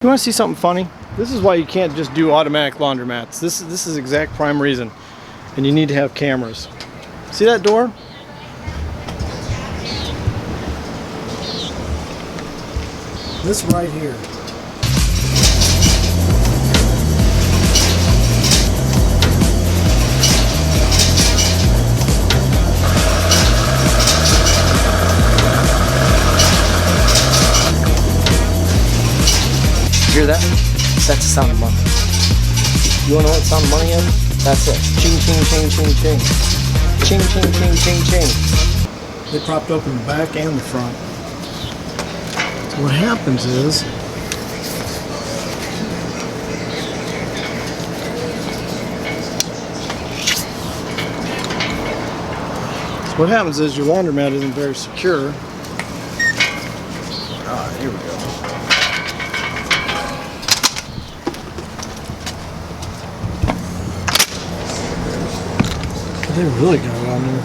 You want to see something funny? This is why you can't just do automatic laundromats. This is the exact prime reason. And you need to have cameras. See that door? This right here. Hear that? That's the sound of money. You wanna know what sound of money is? That's it. Ching, ching, ching, ching, ching. Ching, ching, ching, ching, ching. They propped open the back and the front. So what happens is, your laundromat isn't very secure. Here we go. They really got it on there.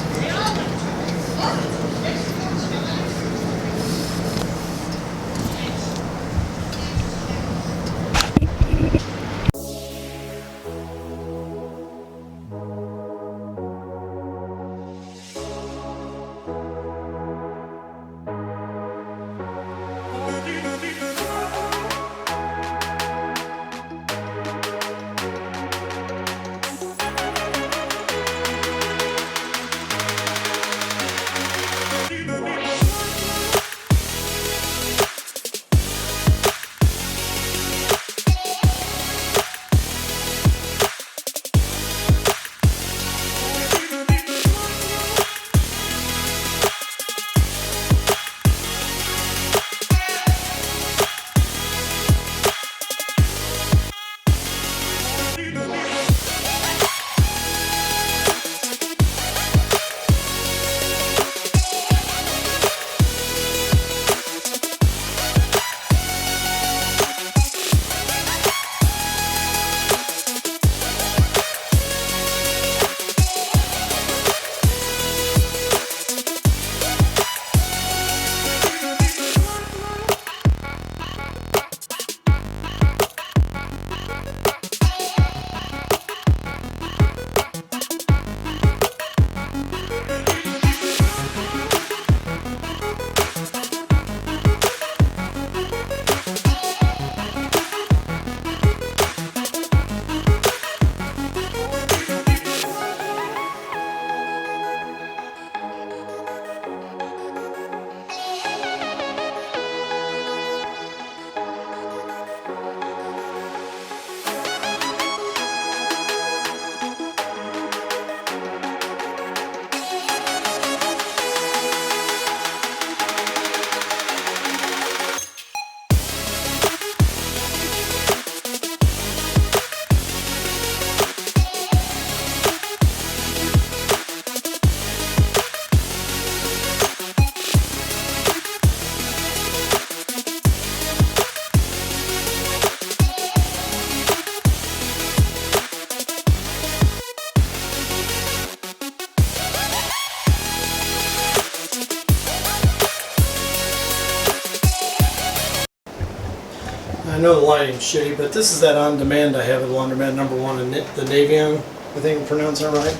I know the lighting's shitty, but this is that on-demand I have at Laundromat #1 in the Navion. I think I'm pronouncing that right.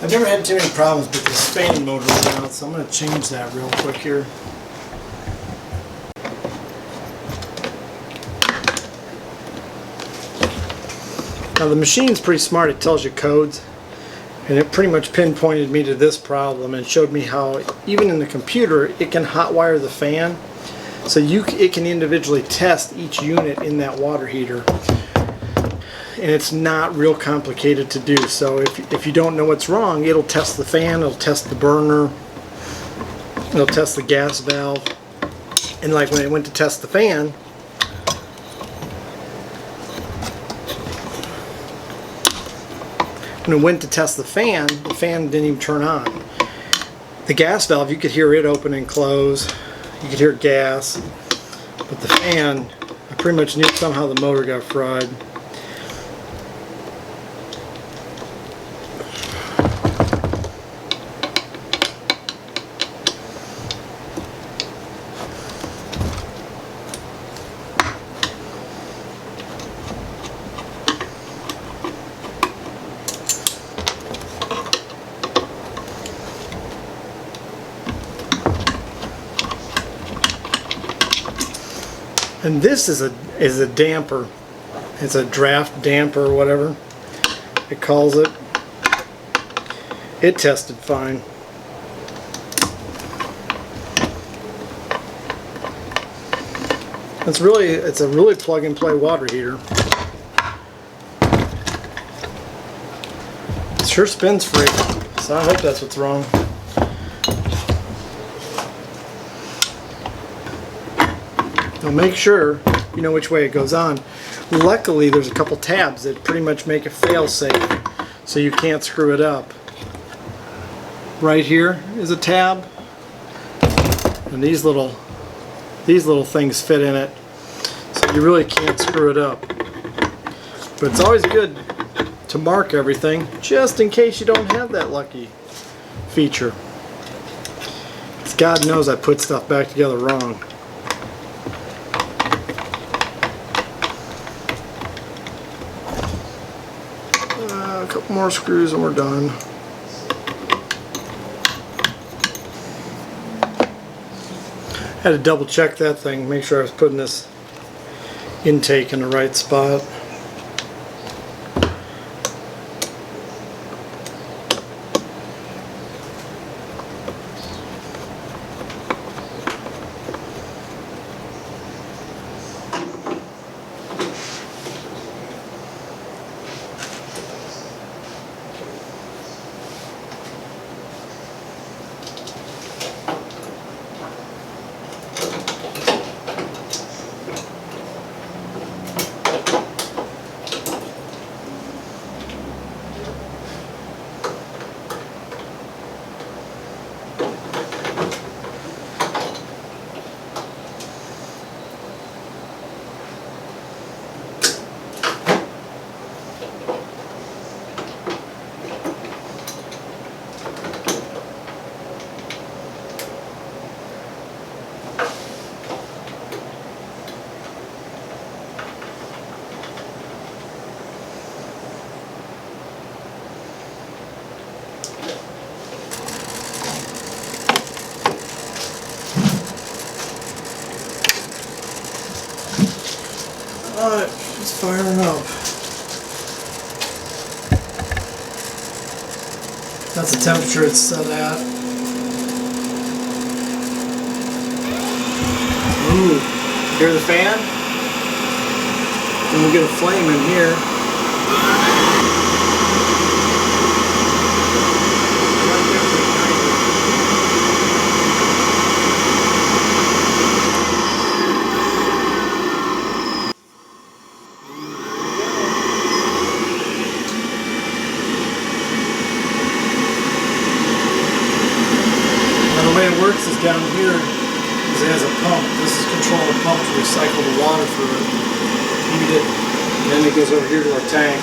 I've never had too many problems with the fan motor now, so I'm going to change that real quick here. Now the machine's pretty smart. It tells you codes, and it pretty much pinpointed me to this problem and showed me how even in the computer it can hotwire the fan. So it can individually test each unit in that water heater, and it's not real complicated to do. So if you don't know what's wrong, it'll test the fan, it'll test the burner, it'll test the gas valve. And like when it went to test the fan, the fan didn't even turn on. The gas valve, you could hear it open and close. You could hear gas, but the fan, I pretty much knew somehow the motor got fried. And this is a damper. It's a draft damper or whatever it calls it. It tested fine. It's a really plug and play water heater. It sure spins free, so I hope that's what's wrong. Now make sure you know which way it goes on. Luckily there's a couple tabs that pretty much make it fail safe, so you can't screw it up. Right here is a tab, and these little things fit in it, so you really can't screw it up. But it's always good to mark everything just in case you don't have that lucky feature. 'Cause God knows I put stuff back together wrong. A couple more screws and we're done. Had to double check that thing, make sure I was putting this intake in the right spot. Alright, it's firing up. That's the temperature it's set at. Ooh, hear the fan? And we get a flame in here. The way it works is down here, is it has a pump. This is control the pump to recycle the water through it, heat it, and then it goes over here to our tank.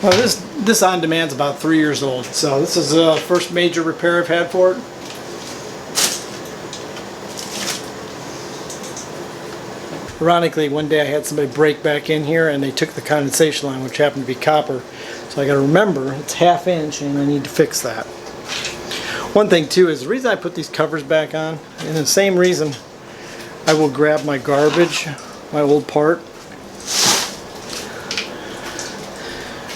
Well, this on-demand's about 3 years old, so this is the first major repair I've had for it. Ironically, one day I had somebody break back in here and they took the condensation line, which happened to be copper. So I got to remember it's 1/2 inch and I need to fix that. One thing too is the reason I put these covers back on, and the same reason I will grab my garbage, my old part.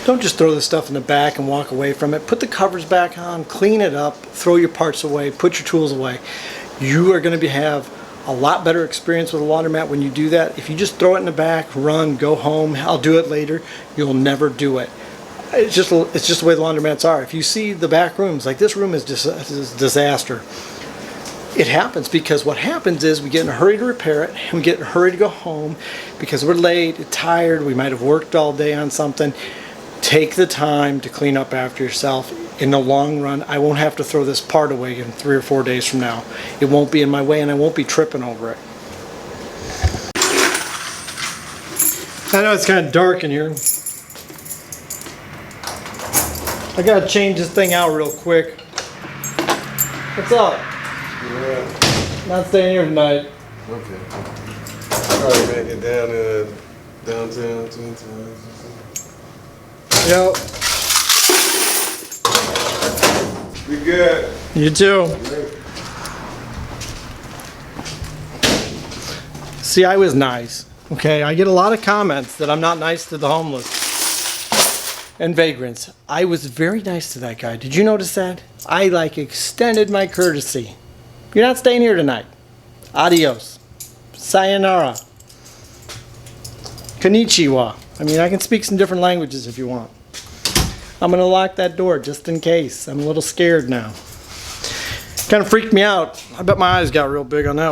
Don't just throw the stuff in the back and walk away from it. Put the covers back on, clean it up, throw your parts away, put your tools away. You are going to have a lot better experience with a laundromat when you do that. If you just throw it in the back, run, go home, I'll do it later, you'll never do it. It's just the way the laundromats are. If you see the back rooms, like this room is just a disaster. It happens because what happens is we get in a hurry to repair it, and we get in a hurry to go home because we're late, tired, we might have worked all day on something. Take the time to clean up after yourself. In the long run, I won't have to throw this part away in 3 or 4 days from now. It won't be in my way and I won't be tripping over it. I know it's kind of dark in here. I gotta change this thing out real quick. What's up? Yeah. Not staying here tonight. Okay. Probably make it down in downtown, Twin Towns. Yep. Be good. You too. See, I was nice. Okay, I get a lot of comments that I'm not nice to the homeless and vagrants. I was very nice to that guy. Did you notice that? I extended my courtesy. You're not staying here tonight. Adios. Sayonara. Konnichiwa. I mean, I can speak some different languages if you want. I'm gonna lock that door just in case. I'm a little scared now. Kind of freaked me out. I bet my eyes got real big on that one.